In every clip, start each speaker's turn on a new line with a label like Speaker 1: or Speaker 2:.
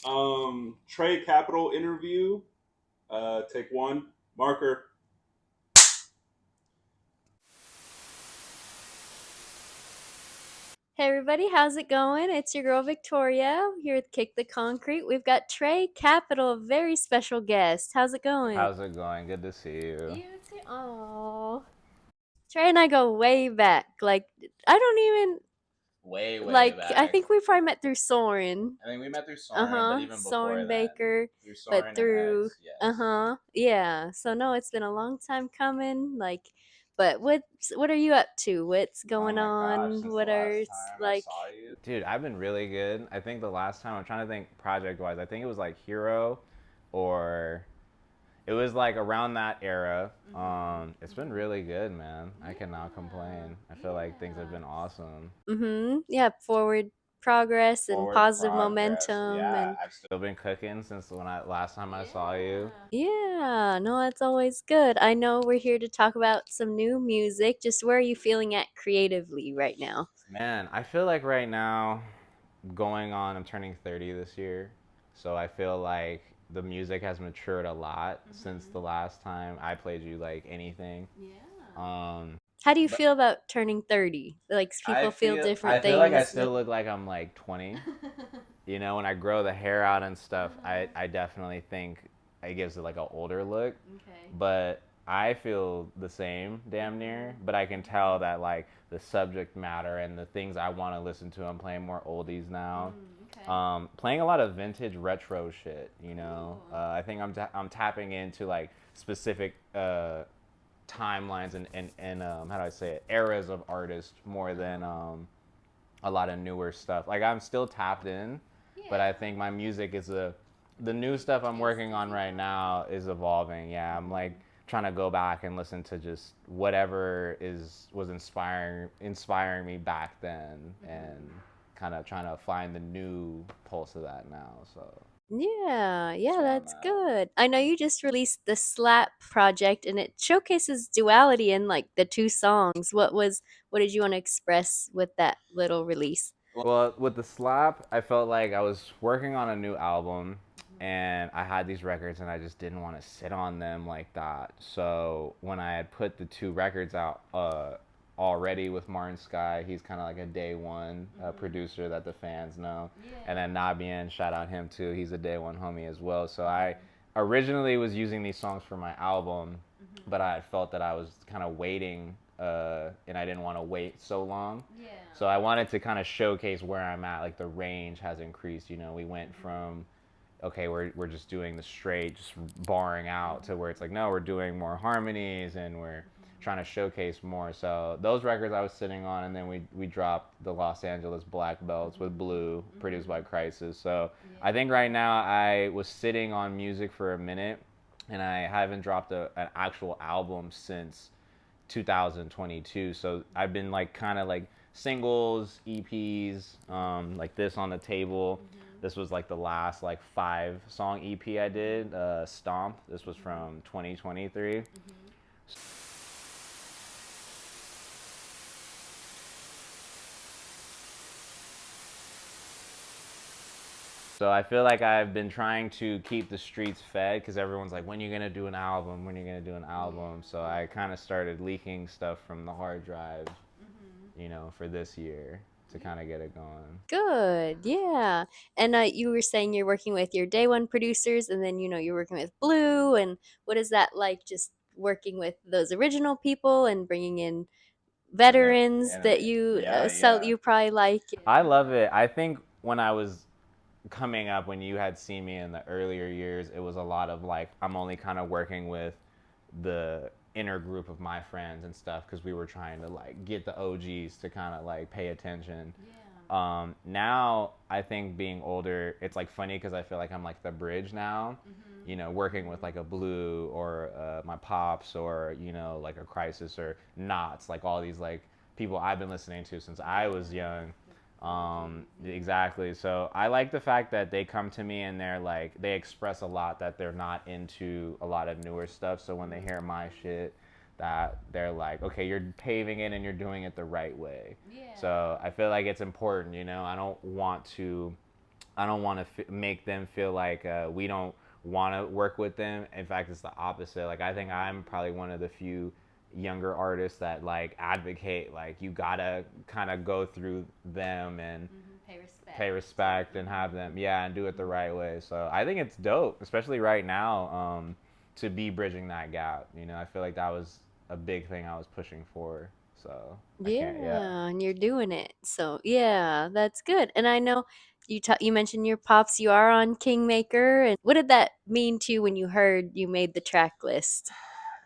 Speaker 1: Tre Capital interview. Take one. Marker.
Speaker 2: Hey everybody, how's it going? It's your girl Victoria here with Kick the Concrete. We've got Tre Capital, a very special guest. How's it going?
Speaker 3: How's it going? Good to see you.
Speaker 2: You too. Oh, Trey and I go way back. Like I don't even
Speaker 3: Way, way
Speaker 2: like. I
Speaker 3: back.
Speaker 2: think we probably met through Soren.
Speaker 3: I think we met through
Speaker 2: Uh
Speaker 3: Soren, but
Speaker 2: huh.
Speaker 3: even before
Speaker 2: Soren
Speaker 3: that,
Speaker 2: Baker,
Speaker 3: through
Speaker 2: but
Speaker 3: Soren and
Speaker 2: through.
Speaker 3: X,
Speaker 2: Uh
Speaker 3: yes.
Speaker 2: huh. Yeah. So no, it's been a long time coming. But what are you up to? What's
Speaker 3: Oh
Speaker 2: going
Speaker 3: my gosh,
Speaker 2: on?
Speaker 3: since the
Speaker 2: What
Speaker 3: last
Speaker 2: are
Speaker 3: time I
Speaker 2: like?
Speaker 3: saw you. Dude, I've been really good. I think the last time, I'm trying to think project wise, I think it was like Hero or it was like around that era. It's been really good, man. I cannot complain. I feel like things have been awesome.
Speaker 2: Mm-hmm. Yeah, forward progress and
Speaker 3: Forward
Speaker 2: positive
Speaker 3: progress.
Speaker 2: momentum
Speaker 3: Yeah,
Speaker 2: and
Speaker 3: I've still been cooking since when I last time I saw you.
Speaker 2: yeah, no, it's always good. I know we're here to talk about some new music. Just where are you feeling at creatively right now?
Speaker 3: Man, I feel like right now I'm turning 30 this year. So I feel like the music has matured a lot since the last time I played you like anything. Um
Speaker 2: How do you
Speaker 3: but
Speaker 2: feel about turning 30? Like people feel
Speaker 3: I
Speaker 2: different
Speaker 3: feel like I
Speaker 2: things
Speaker 3: still
Speaker 2: with
Speaker 3: look like I'm like 20. You know, when I grow the hair out and stuff, I definitely think it gives it like an older look. But I feel the same damn near, but I can tell that like the subject matter and the things I want to listen to, I'm playing more oldies now. Playing a lot of vintage retro shit, you know. I think I'm tapping into like specific timelines and how do I say it, eras of artists more than a lot of newer stuff. Like I'm still tapped in, but I think my music is the new stuff I'm working on right now is evolving. Yeah, I'm like trying to go back and listen to just whatever is was inspiring me back then and kind of trying to find the new pulse of that now. So
Speaker 2: yeah,
Speaker 3: that's
Speaker 2: yeah,
Speaker 3: where I'm
Speaker 2: that's
Speaker 3: at.
Speaker 2: good. I know you just released the Slap project and it showcases duality in like the two songs. What did you want to express with that little release?
Speaker 3: Well, with the slap, I felt like I was working on a new album and I had these records and I just didn't want to sit on them like that. So when I had put the two records out already with Martin Sky, he's kind of like a day one producer that the fans know. And then Nabien, shout out him too. He's a day one homie as well. So I originally was using these songs for my album, but I felt that I was kind of waiting and I didn't want to wait so long. So I wanted to kind of showcase where I'm at. Like the range has increased. You know, we went from okay, we're just doing the straight, just barring out to where it's like no, we're doing more harmonies and we're trying to showcase more. So those records I was sitting on, and then we dropped the Los Angeles Black Belts with Blue, produced by Crisis. So I think right now I was sitting on music for a minute, and I haven't dropped an actual album since 2022. So I've been like kind of like singles, EPs, like this on the table. This was like the last like 5 song EP I did. Stomp. This was from 2023. So I feel like I've been trying to keep the streets fed because everyone's like, when are you gonna do an album? When are you gonna do an album? So I kind of started leaking stuff from the hard drive, you know, for this year to kind of get it going.
Speaker 2: Good, yeah. And you were saying you're working with your day one producers, and then you're working with Blue. And what is that like? Just working with those original people and bringing in
Speaker 3: And then,
Speaker 2: veterans
Speaker 3: and
Speaker 2: that you
Speaker 3: yeah,
Speaker 2: sell
Speaker 3: yeah.
Speaker 2: you probably like.
Speaker 3: I love it. I think when I was coming up, when you had seen me in the earlier years, it was a lot of like, I'm only kind of working with the inner group of my friends and stuff because we were trying to like get the OGs to kind of like pay attention. Now I think being older, it's like funny because I feel like I'm like the bridge now. You know, working with like a Blue or my pops or like a Crisis or Knots, like all these like people I've been listening to since I was young. Exactly. So I like the fact that they come to me and they're like they express a lot that they're not into a lot of newer stuff. So when they hear my shit, that they're like, okay, you're paving it and you're doing it the right way. So I feel like it's important. I don't want to I don't want to make them feel like we don't want to work with them. In fact, it's the opposite. Like I think I'm probably one of the few younger artists that like advocate like you gotta kind of go through them and pay respect and have them, yeah, and do it the right way. So I think it's dope, especially right now, to be bridging that gap. You know, I feel like that was a big thing I was pushing for. So I can't, yeah.
Speaker 2: Yeah, and you're doing it. So, yeah, that's good. And I know you mentioned your pops, you are on Kingmaker, and what did that mean to you when you heard you made the track list?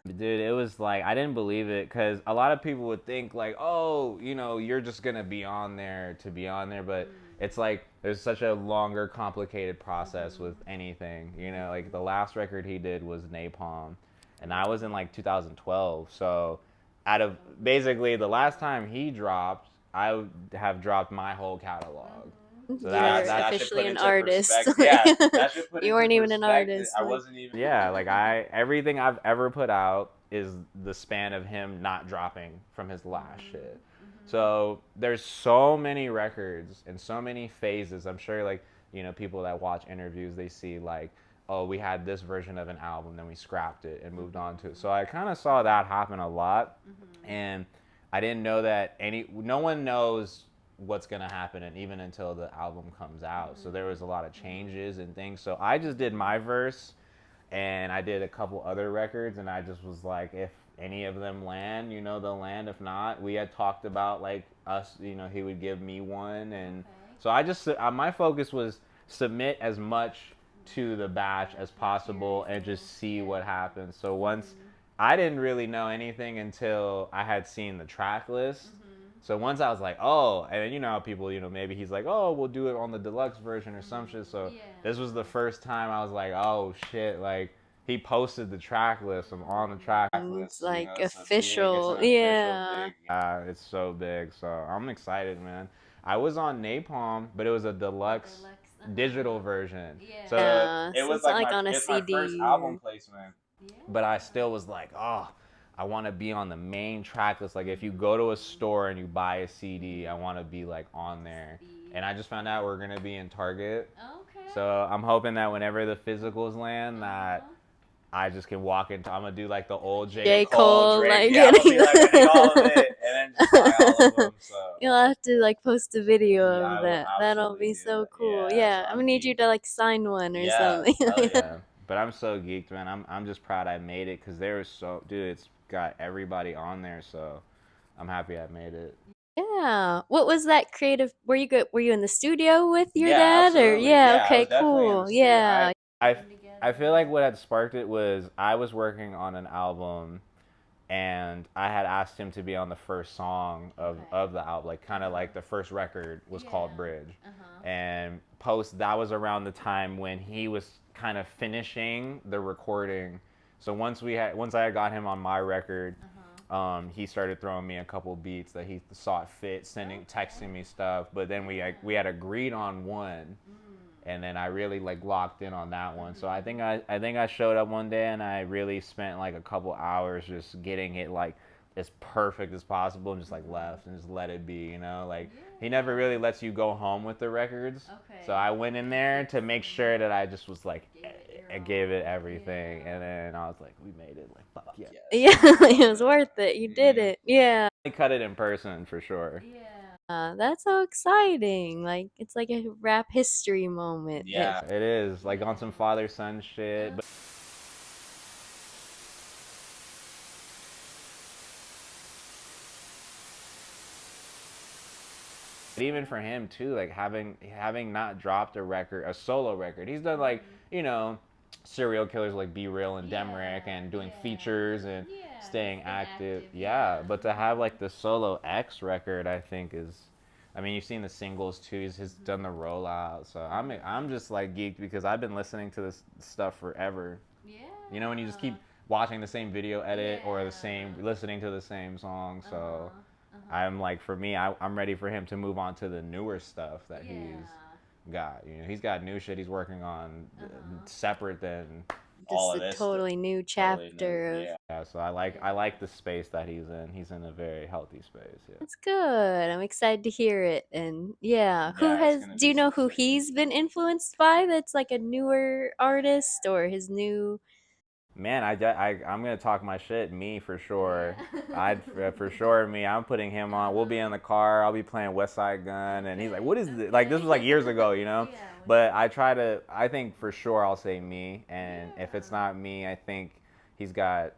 Speaker 3: Dude, it was like I didn't believe it because a lot of people would think like, oh, you know, you're just gonna be on there to be on there, but it's like there's such a longer, complicated process with anything. You know, like the last record he did was Napalm, and I was in like 2012. So, out of basically the last time he dropped, I would have dropped my whole catalog. So
Speaker 2: You're
Speaker 3: that should
Speaker 2: officially
Speaker 3: put
Speaker 2: an
Speaker 3: into
Speaker 2: artist.
Speaker 3: perspective. Yeah, that should put
Speaker 2: You
Speaker 3: into
Speaker 2: weren't even an
Speaker 3: perspective.
Speaker 2: artist.
Speaker 3: I
Speaker 2: Like,
Speaker 3: wasn't even. Yeah, like everything I've ever put out is the span of him not dropping from his last shit. So there's so many records and so many phases. I'm sure like, you know, people that watch interviews, they see like, oh, we had this version of an album, then we scrapped it and moved on to it. So I kind of saw that happen a lot, and I didn't know that no one knows what's gonna happen, and even until the album comes out. So there was a lot of changes and things. So I just did my verse, and I did a couple other records, and I just was like, if any of them land, you know, they'll land. If not, we had talked about like us, you know, he would give me one, and so I just my focus was submit as much to the batch as possible and just see what happens. So once I didn't really know anything until I had seen the track list. So once I was like, oh, and then you know how people, you know, maybe he's like, oh, we'll do it on the deluxe version or some shit. So this was the first time I was like, oh shit, like he posted the track list. I'm on the track list.
Speaker 2: it's like
Speaker 3: You know,
Speaker 2: official.
Speaker 3: it's an official
Speaker 2: Yeah.
Speaker 3: big. It's so big. So I'm excited, man. I was on Napalm, but it was a deluxe digital version. So
Speaker 2: Yeah.
Speaker 3: it
Speaker 2: So
Speaker 3: was
Speaker 2: it's not
Speaker 3: like
Speaker 2: like on a
Speaker 3: it's my first
Speaker 2: CD.
Speaker 3: album placement. But I still was like, oh, I want to be on the main track list. Like if you go to a store and you buy a CD, I want to be like on there. And I just found out we're gonna be in Target. So I'm hoping that whenever the physicals land, that I just can walk into. I'm gonna do like the old
Speaker 2: J.
Speaker 3: Cole,
Speaker 2: Cole,
Speaker 3: Drake.
Speaker 2: like
Speaker 3: Yeah, I'm gonna be
Speaker 2: getting
Speaker 3: like, I need all of it, and then just buy all of them. So
Speaker 2: You'll have to like post a video
Speaker 3: yeah,
Speaker 2: of
Speaker 3: I will
Speaker 2: that. That'll
Speaker 3: absolutely
Speaker 2: be
Speaker 3: do
Speaker 2: so
Speaker 3: that.
Speaker 2: cool.
Speaker 3: Yeah,
Speaker 2: Yeah,
Speaker 3: so
Speaker 2: I'm
Speaker 3: I'm
Speaker 2: gonna need you to
Speaker 3: geeked.
Speaker 2: like sign one or
Speaker 3: Yeah,
Speaker 2: something.
Speaker 3: hell yeah. But I'm so geeked, man. I'm just proud I made it because there was so, dude. It's got everybody on there, so I'm happy I made it.
Speaker 2: Yeah. What was that creative? Were you in the studio with your
Speaker 3: Yeah,
Speaker 2: dad or
Speaker 3: absolutely.
Speaker 2: yeah,
Speaker 3: Yeah, I
Speaker 2: okay,
Speaker 3: was definitely in the
Speaker 2: cool.
Speaker 3: studio.
Speaker 2: Yeah.
Speaker 3: I, I feel like what had sparked it was I was working on an album, and I had asked him to be on the first song of the album, like kind of like the first record was called Bridge, and that was around the time when he was kind of finishing the recording. So once I had got him on my record, he started throwing me a couple beats that he saw fit, texting me stuff. But then we had agreed on one, and then I really like locked in on that one. So I think I showed up one day and I really spent like a couple hours just getting it like as perfect as possible, and just like left and just let it be, you know, like he never really lets you go home with the records. So I went in there to make sure that I just was like I gave it everything, and then I was like, we made it, like fuck yeah.
Speaker 2: Yeah, it was worth it. You did it. Yeah.
Speaker 3: I cut it in person for sure.
Speaker 2: That's so exciting. Like it's like a rap history moment.
Speaker 3: Yeah, it is like on some father son shit. But even for him too, like having not dropped a solo record, he's done like, you know, serial killers like Be Real and Demrick and doing features and staying active. Yeah, but to have like the solo X record, I think is, I mean, you've seen the singles too. He's done the rollout, so I'm just like geeked because I've been listening to this stuff forever. You know, when you just keep watching the same video edit or listening to the same song, so. I'm like, for me, I'm ready for him to move on to the newer stuff that he's got. You know, he's got new shit he's working on separate than
Speaker 2: just
Speaker 3: all of
Speaker 2: a
Speaker 3: this stuff
Speaker 2: totally new
Speaker 3: totally new.
Speaker 2: chapter of.
Speaker 3: Yeah, so I like the space that he's in. He's in a very healthy space. Yeah.
Speaker 2: That's good. I'm excited to hear it. And yeah, who
Speaker 3: Yeah, it's
Speaker 2: has,
Speaker 3: gonna
Speaker 2: do
Speaker 3: be
Speaker 2: you know
Speaker 3: some
Speaker 2: who
Speaker 3: sick
Speaker 2: he's
Speaker 3: music.
Speaker 2: been influenced by that's like a newer artist or his new.
Speaker 3: Man, I'm gonna talk my shit. Me for sure.
Speaker 2: Yeah.
Speaker 3: I'd for sure me. I'm putting him on. We'll be in the car. I'll be playing West Side Gun, and he's like, "What is this?" Like this was like years ago, you know.
Speaker 2: Yeah.
Speaker 3: But I try to. I think for sure I'll say me, and if it's
Speaker 2: Yeah.
Speaker 3: not me, I think he's got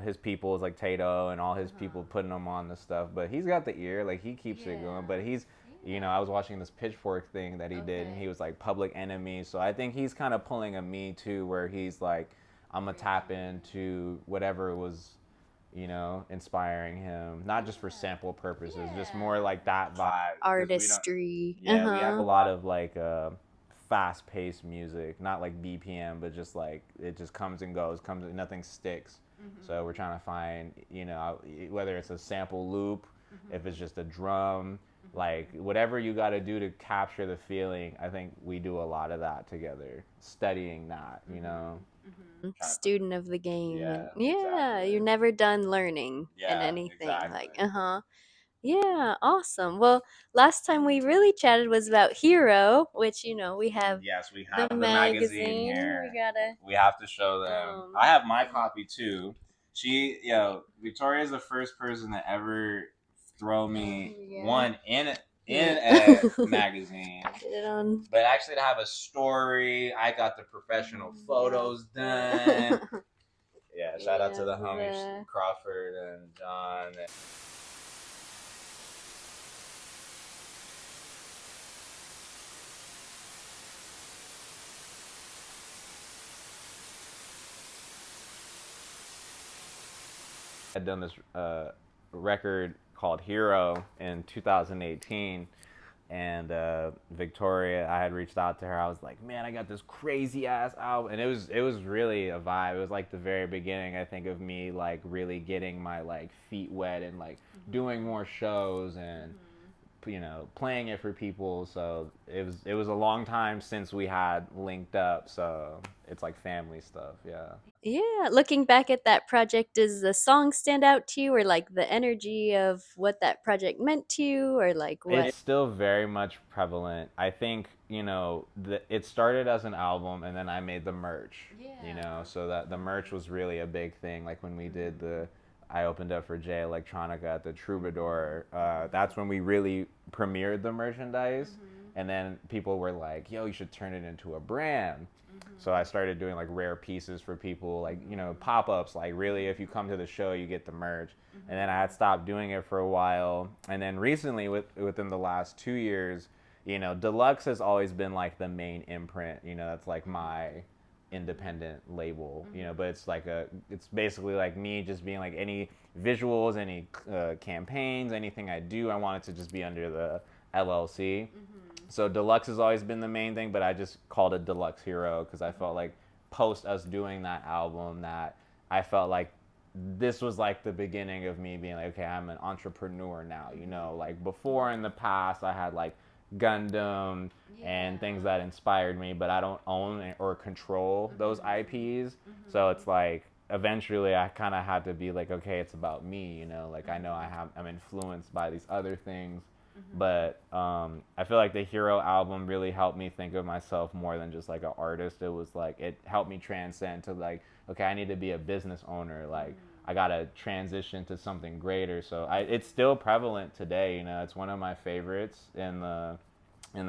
Speaker 3: his people is like Tato and all his people putting him on the stuff. But he's got the ear. Like he keeps it going. But he's I was watching this Pitchfork thing that he did, and he was like Public Enemy. So I think he's kind of pulling a me too, where he's like I'm gonna tap into whatever was, inspiring him, not just for sample purposes, just more like that vibe. Because we don't,
Speaker 2: Artistry.
Speaker 3: yeah, we have a
Speaker 2: Uh-huh.
Speaker 3: lot of like fast-paced music, not like BPM, but just like it just comes and goes, nothing sticks. So we're trying to find, whether it's a sample loop, if it's just a drum, like whatever you got to do to capture the feeling. I think we do a lot of that together, studying that.
Speaker 2: Student of the game. And
Speaker 3: Yeah,
Speaker 2: yeah,
Speaker 3: exactly.
Speaker 2: you're never done learning in
Speaker 3: Yeah,
Speaker 2: anything. Like,
Speaker 3: exactly.
Speaker 2: uh-huh. Yeah, awesome. Well, last time we really chatted was about Hero, which, we have
Speaker 3: Yes, we
Speaker 2: the
Speaker 3: have the magazine
Speaker 2: magazine.
Speaker 3: here.
Speaker 2: We gotta,
Speaker 3: We have to show them. I have my copy too. Victoria is the first person to ever throw me
Speaker 2: yeah.
Speaker 3: one in
Speaker 2: Yeah.
Speaker 3: a magazine.
Speaker 2: Did it on.
Speaker 3: But actually to have a story, I got the professional photos done. Yeah, shout out to the homies Crawford and John. Had done this record called Hero in 2018, and Victoria, I had reached out to her. I was like, man, I got this crazy ass album, and it was really a vibe. It was like the very beginning, I think, of me like really getting my like feet wet and like doing more shows and playing it for people. So it was a long time since we had linked up. So it's like family stuff. Yeah.
Speaker 2: Yeah, looking back at that project, does the song stand out to you, or like the energy of what that project meant to you, or like what?
Speaker 3: It's still very much prevalent. I think, it started as an album and then I made the merch, so that the merch was really a big thing. Like when we did I opened up for Jay Electronica at the Troubadour. That's when we really premiered the merchandise. And then people were like, yo, you should turn it into a brand. So I started doing like rare pieces for people, like, pop ups. Like, really, if you come to the show, you get the merch. And then I had stopped doing it for a while. And then recently, within the last 2 years, Deluxe has always been like the main imprint. That's like my independent label, but it's basically like me just being like any visuals, any campaigns, anything I do, I want it to just be under the LLC. So Deluxe has always been the main thing, but I just called it Deluxe Hero because I felt like post us doing that album that I felt like this was like the beginning of me being like, okay, I'm an entrepreneur now. Like before in the past, I had like Gundam and things that inspired me, but I don't own or control those IPs. So it's like eventually I kind of had to be like, okay, it's about me. Like I know I'm influenced by these other things. But I feel like the Hero album really helped me think of myself more than just like an artist. It was like it helped me transcend to like, okay, I need to be a business owner. Like I gotta transition to something greater. So it's still prevalent today. It's one of my favorites in the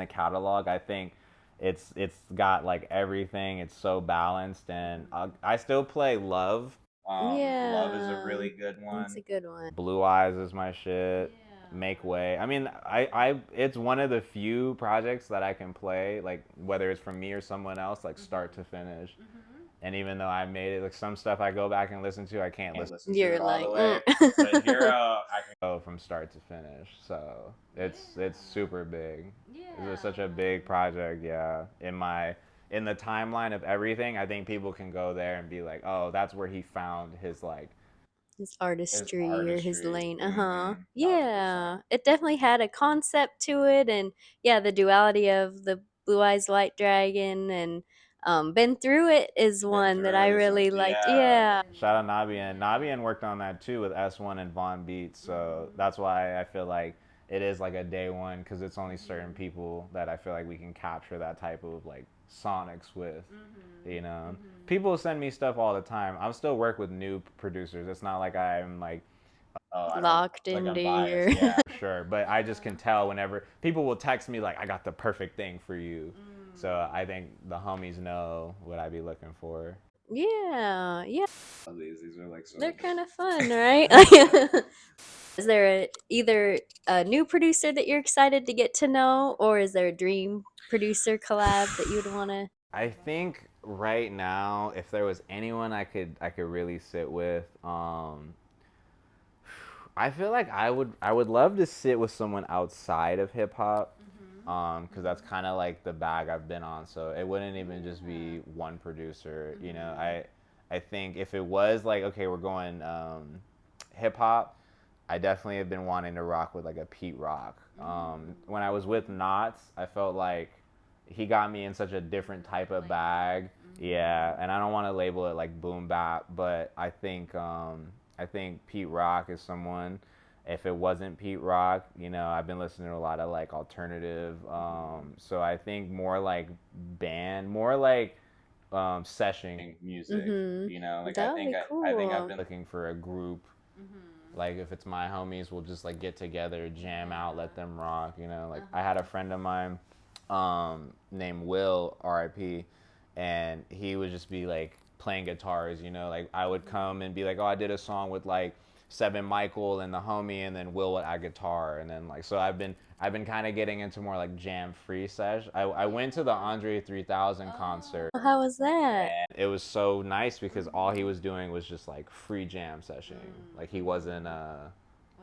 Speaker 3: catalog. I think it's got like everything. It's so balanced, and I still play Love. Love is a really good one.
Speaker 2: That's a good one.
Speaker 3: Blue Eyes is my shit. Make Way. I mean, it's one of the few projects that I can play, like whether it's from me or someone else, like start to finish. And even though I made it, like some stuff I go back and listen to, I can't listen to
Speaker 2: You're
Speaker 3: it all
Speaker 2: like,
Speaker 3: the way. But Hero, I can go from start to finish. So it's super big. It's such a big project. Yeah, in the timeline of everything, I think people can go there and be like, oh, that's where he found his like
Speaker 2: his artistry or his
Speaker 3: artistry.
Speaker 2: lane. Uh huh.
Speaker 3: 1000%.
Speaker 2: Yeah, it definitely had a concept to it, and yeah, the duality of the Blue Eyes White Dragon and Been Through It is one that I really liked. Yeah.
Speaker 3: Shout out Nabian. Nabian worked on that too with S1 and Von Beats, so that's why I feel like it is like a day one because it's only certain people that I feel like we can capture that type of like sonics with. You know, people send me stuff all the time. I still work with new producers. It's not like I'm like
Speaker 2: Locked into your.
Speaker 3: sure, but I just can tell whenever people will text me like I got the perfect thing for you. So I think the homies know what I be looking for.
Speaker 2: Yeah, yeah.
Speaker 1: These are like so.
Speaker 2: They're kind of fun, right? Is there either a new producer that you're excited to get to know, or is there a dream producer collab that you'd want to?
Speaker 3: I think right now, if there was anyone I could really sit with, I feel like I would love to sit with someone outside of hip hop, because that's kind of like the bag I've been on. So it wouldn't even just be one producer. You know, I think if it was like okay, we're going hip hop, I definitely have been wanting to rock with like a Pete Rock. When I was with Knots, I felt like he got me in such a different type of bag. Yeah, and I don't want to label it like boom bap, but I think Pete Rock is someone. If it wasn't Pete Rock, you know, I've been listening to a lot of like alternative. So I think more like band, more like session music. You know, like
Speaker 2: That would be cool.
Speaker 3: I think I've been looking for a group. Like if it's my homies, we'll just like get together, jam out, let them rock. You know, like I had a friend of mine named Will, R.I.P., and he would just be like playing guitars. You know, like I would come and be like, oh, I did a song with like Seven Michael and the homie, and then Will would add guitar, and then like so I've been kind of getting into more like jam free sesh. I went to the Andre 3000 concert.
Speaker 2: How was that?
Speaker 3: And it was so nice because all he was doing was just like free jam session. Like he wasn't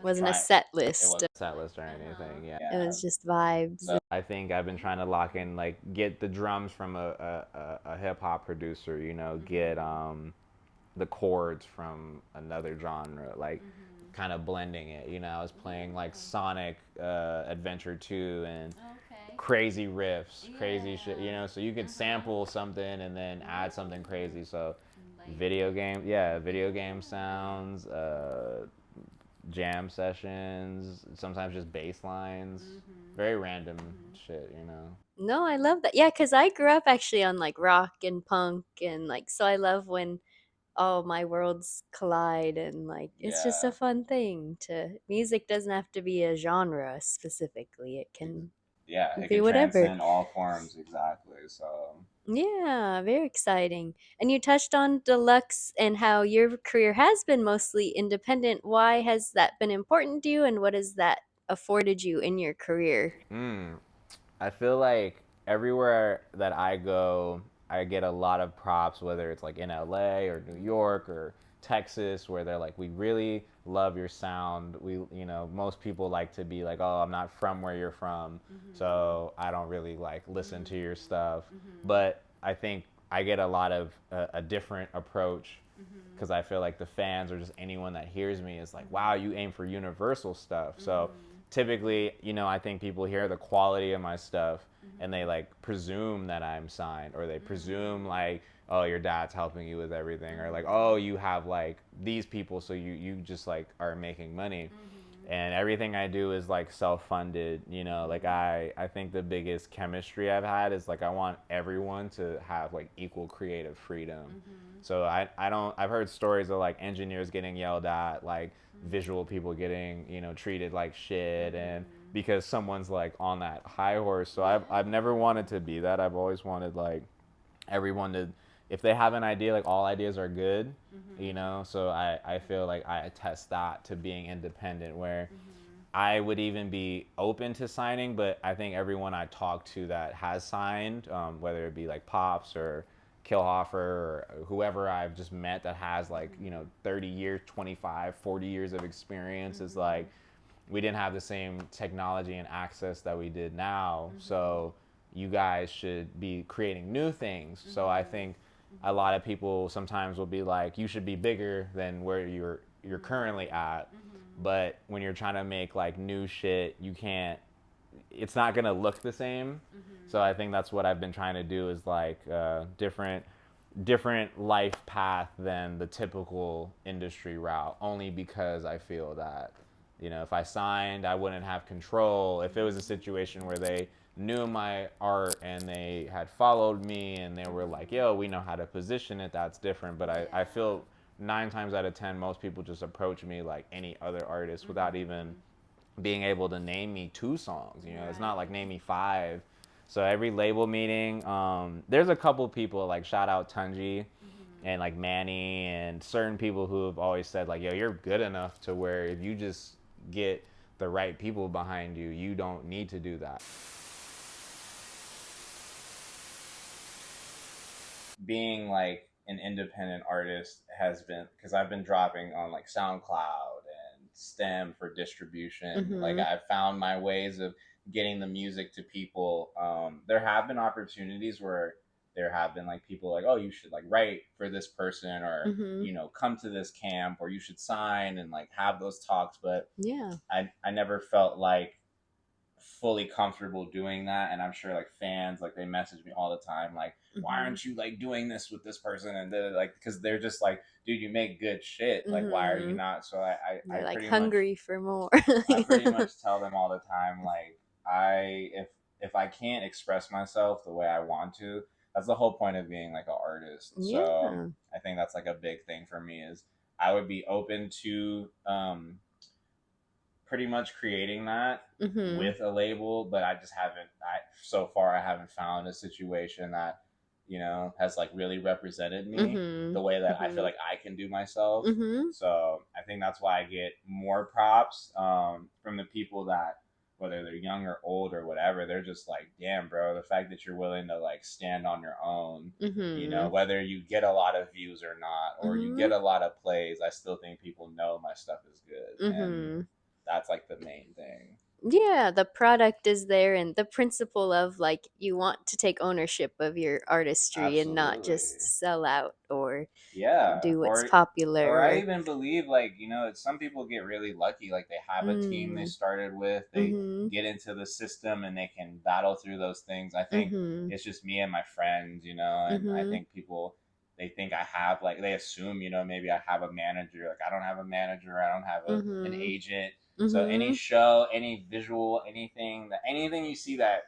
Speaker 2: Wasn't a set
Speaker 3: it
Speaker 2: list.
Speaker 3: wasn't set list or anything. Yeah.
Speaker 2: It was just vibes.
Speaker 3: So I think I've been trying to lock in, like, get the drums from a hip hop producer, you know, get the chords from another genre, like kind of blending it. You know, I was playing like Sonic Adventure 2 and crazy riffs, crazy shit, you know, so you could sample something and then add something crazy. So video game sounds, jam sessions, sometimes just bass lines, very random shit, you know.
Speaker 2: No, I love that. Yeah, because I grew up actually on like rock and punk, and like, so I love when all my worlds collide, and like, it's just a fun thing to. Music doesn't have to be a genre specifically, it can be whatever.
Speaker 3: all forms, exactly. So
Speaker 2: Yeah, very exciting. And you touched on deluxe and how your career has been mostly independent. Why has that been important to you, and what has that afforded you in your career?
Speaker 3: I feel like everywhere that I go, I get a lot of props, whether it's like in LA or New York or Texas, where they're like, we really love your sound. Most people like to be like, oh, I'm not from where you're from, so I don't really like listen to your stuff. But I think I get a lot of a different approach because I feel like the fans or just anyone that hears me is like, wow, you aim for universal stuff. So typically, I think people hear the quality of my stuff and they like presume that I'm signed, or they presume like, oh, your dad's helping you with everything, or like, oh, you have like these people, so you just like are making money. And everything I do is like self-funded, like I think the biggest chemistry I've had is like I want everyone to have like equal creative freedom. So I've heard stories of like engineers getting yelled at, like visual people getting, treated like shit, and because someone's like on that high horse. So I've never wanted to be that. I've always wanted like everyone to, if they have an idea, like all ideas are good, so I feel like I attest that to being independent, where I would even be open to signing, but I think everyone I talk to that has signed, whether it be like Pops or Kilhoffer or whoever I've just met that has like 30 years, 25, 40 years of experience, is like, we didn't have the same technology and access that we did now, so you guys should be creating new things. So I think a lot of people sometimes will be like, you should be bigger than where you're currently at. But when you're trying to make like new shit, you can't it's not gonna look the same. So I think that's what I've been trying to do is like different life path than the typical industry route, only because I feel that, you know, if I signed, I wouldn't have control. If it was a situation where they knew my art and they had followed me and they were like, yo, we know how to position it, that's different. But I feel 9 times out of 10, most people just approach me like any other artist without even being able to name me 2 songs. You know, it's not like name me 5. So every label meeting, there's a couple people like shout out Tunji and like Manny and certain people who have always said like, yo, you're good enough to where if you just get the right people behind you, you don't need to do that. Being like an independent artist has been, because I've been dropping on like SoundCloud and Stem for distribution. Like I've found my ways of getting the music to people. There have been opportunities where there have been like people like, oh, you should like write for this person, or you know, come to this camp, or you should sign, and like have those talks. But
Speaker 2: Yeah.
Speaker 3: I never felt like fully comfortable doing that. And I'm sure like fans, like they message me all the time like, why aren't you like doing this with this person, and like, because they're just like, dude, you make good shit, like why are you not? So I
Speaker 2: like
Speaker 3: pretty
Speaker 2: hungry
Speaker 3: much
Speaker 2: for more.
Speaker 3: I pretty much tell them all the time like, if I can't express myself the way I want to, that's the whole point of being like an artist. So I think that's like a big thing for me is I would be open to pretty much creating that with a label, but I just haven't. So far I haven't found a situation that, you know, has like really represented me the way that I feel like I can do myself. So I think that's why I get more props from the people that, whether they're young or old or whatever, they're just like, damn, bro, the fact that you're willing to like stand on your own, you know, whether you get a lot of views or not, or you get a lot of plays, I still think people know my stuff is good. And that's like the main thing.
Speaker 2: Yeah, the product is there, and the principle of like you want to take ownership of your artistry and not
Speaker 3: Absolutely.
Speaker 2: just sell out or
Speaker 3: Yeah.
Speaker 2: do what's
Speaker 3: Or
Speaker 2: popular.
Speaker 3: I even believe like, you know, some people get really lucky, like they have a team they started with, they get into the system and they can battle through those things. I think it's just me and my friends, you know, and I think people, they think I have like, they assume, you know, maybe I have a manager. Like I don't have a manager, I don't have an agent. So any show, any visual, anything you see that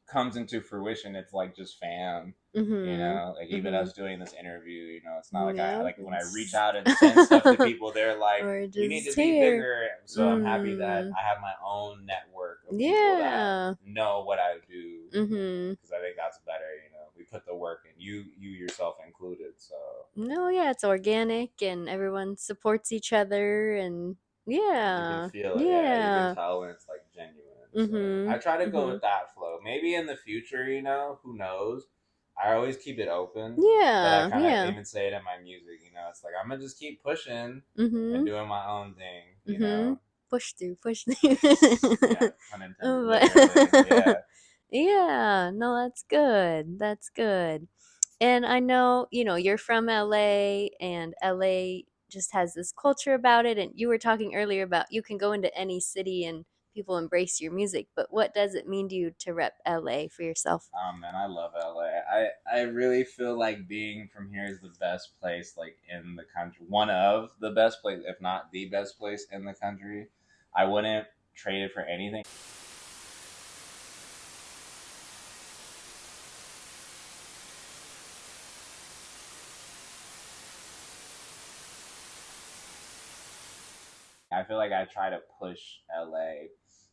Speaker 3: comes into fruition, it's like just fam. You know, like even us doing this interview, you know, it's not like I like when I reach out and send stuff to people, they're like, you need to be bigger. So I'm happy that I have my own network of people that know what I do, because I think that's better. You know, we put the work in, you yourself included. So
Speaker 2: No, yeah, it's organic and everyone supports each other, and
Speaker 3: you can feel it. Yeah, you can tell when it's like genuine. So I try to go with that flow. Maybe in the future, you know, who knows? I always keep it open. But I kind of even say it in my music, you know, it's like I'm gonna just keep pushing and doing my own thing, you know.
Speaker 2: Push through.
Speaker 3: Yeah, pun intended, literally. Yeah.
Speaker 2: Yeah, no, that's good. That's good. And I know, you know, you're from LA, and LA just has this culture about it. And you were talking earlier about you can go into any city and people embrace your music. But what does it mean to you to rep LA for yourself?
Speaker 3: Oh man, I love LA. I really feel like being from here is the best place like in the country. One of the best place, if not the best place in the country. I wouldn't trade it for anything. I feel like I try to push LA.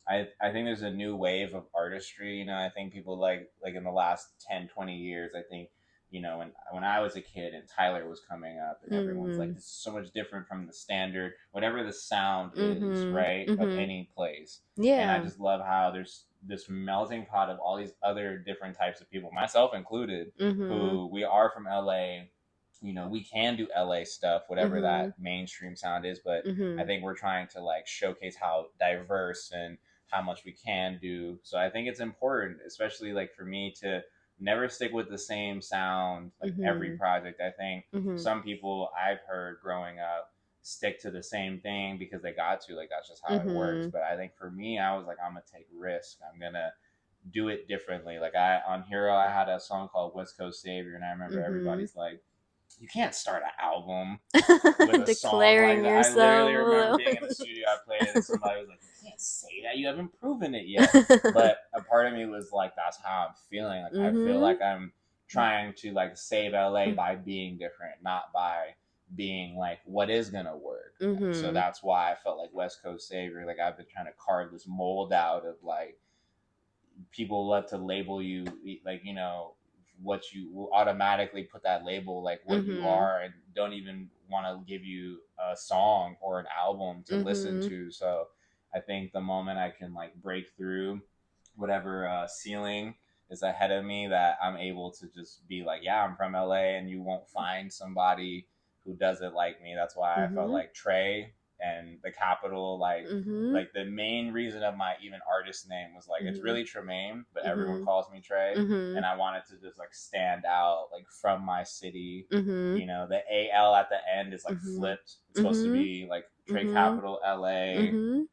Speaker 3: I think there's a new wave of artistry. You know, I think people like in the last 10, 20 years, I think, you know, when I was a kid and Tyler was coming up and everyone's like, this is so much different from the standard, whatever the sound is, right, of any place. And I just love how there's this melting pot of all these other different types of people, myself included, who we are from LA. You know, we can do LA stuff, whatever that mainstream sound is, but I think we're trying to like showcase how diverse and how much we can do. So I think it's important, especially like for me, to never stick with the same sound like every project. I think some people I've heard growing up stick to the same thing because they got to. Like, that's just how it works. But I think for me, I was like, I'm gonna take risk. I'm gonna do it differently. Like, on Hero, I had a song called West Coast Savior, and I remember everybody's like, you can't start an album with a song like that. I literally remember being in the studio, I played it, and somebody was like, you can't say that, you haven't proven it yet. But a part of me was like, that's how I'm feeling. Like, I feel like I'm trying to like save LA by being different, not by being like what is gonna work. So that's why I felt like West Coast Savior. Like, I've been trying to carve this mold out of like, people love to label you, like, you know, what you will automatically put that label like what you are, and don't even want to give you a song or an album to listen to. So I think the moment I can like break through whatever ceiling is ahead of me, that I'm able to just be like, yeah, I'm from LA, and you won't find somebody who doesn't like me. That's why I felt like Tre and the Capital, like the main reason of my even artist name was like, it's really Tremaine, but everyone calls me Tre, and I wanted to just like stand out like from my city. You know, the AL at the end is like flipped. It's supposed to be like Tre Capital LA,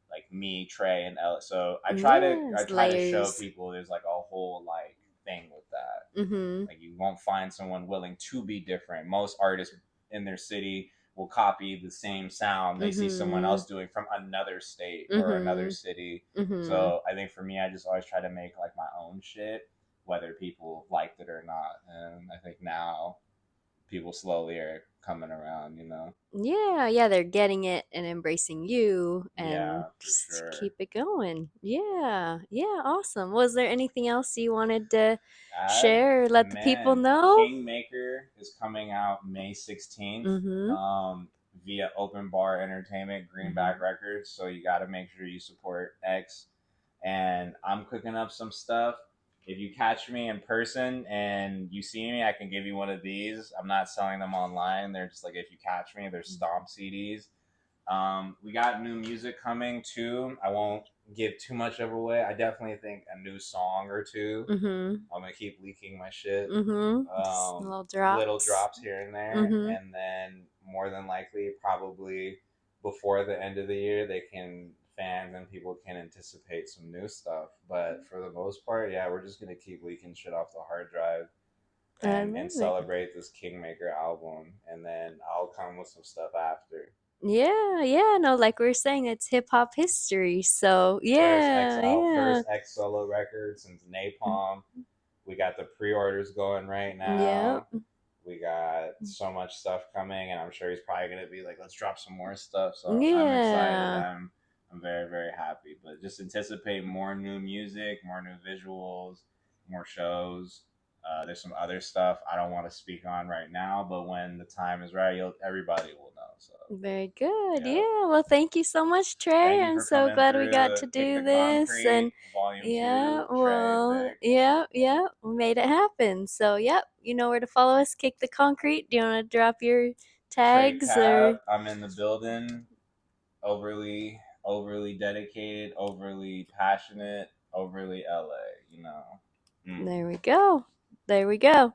Speaker 3: like me, Tre, and L. So I try to show people there's like a whole like thing with that. Like, you won't find someone willing to be different. Most artists in their city will copy the same sound they see someone else doing from another state or another city. So I think for me, I just always try to make like my own shit, whether people liked it or not. And I think now people slowly are coming around, you know.
Speaker 2: Yeah, they're getting it and embracing you and
Speaker 3: Yeah, for
Speaker 2: just
Speaker 3: sure.
Speaker 2: keep it going. Yeah, awesome. Was there anything else you wanted to share or let the people know?
Speaker 3: Kingmaker is coming out May 16th
Speaker 2: Mm-hmm.
Speaker 3: via Open Bar Entertainment, Greenback Records. So you got to make sure you support X. And I'm cooking up some stuff. If you catch me in person and you see me, I can give you one of these. I'm not selling them online. They're just like, if you catch me, they're stomp CDs. We got new music coming too. I won't give too much of away. I definitely think a new song or two. I'm gonna keep leaking my shit.
Speaker 2: Just
Speaker 3: Little drops here and there, and then more than likely, probably before the end of the year, fans and people can anticipate some new stuff. But for the most part, yeah, we're just gonna keep leaking shit off the hard drive and celebrate this Kingmaker album, and then I'll come with some stuff after.
Speaker 2: Yeah, no, like we were saying, it's hip hop history. So
Speaker 3: First X solo record since Napalm. We got the pre-orders going right now.
Speaker 2: Yep.
Speaker 3: We got so much stuff coming, and I'm sure he's probably gonna be like, "Let's drop some more stuff." So I'm excited.
Speaker 2: Yeah.
Speaker 3: I'm very, very happy. But just anticipate more new music, more new visuals, more shows. There's some other stuff I don't want to speak on right now, but when the time is right, everybody will know. So
Speaker 2: Very good.
Speaker 3: yeah.
Speaker 2: Yeah. Well, thank you so much, Tre.
Speaker 3: Thank you
Speaker 2: I'm
Speaker 3: for
Speaker 2: so
Speaker 3: coming
Speaker 2: glad we got
Speaker 3: through.
Speaker 2: to
Speaker 3: Kick
Speaker 2: do
Speaker 3: the
Speaker 2: this. And
Speaker 3: Concrete, Volume
Speaker 2: yeah,
Speaker 3: 2, Tre,
Speaker 2: well,
Speaker 3: Vic.
Speaker 2: yeah, we made it happen. So, yep, you know where to follow us. Kick the Concrete. Do you want to drop your
Speaker 3: Tre
Speaker 2: tags or?
Speaker 3: Cap, I'm in the building. Overly dedicated, overly passionate, overly LA, you know.
Speaker 2: There we go. There we go.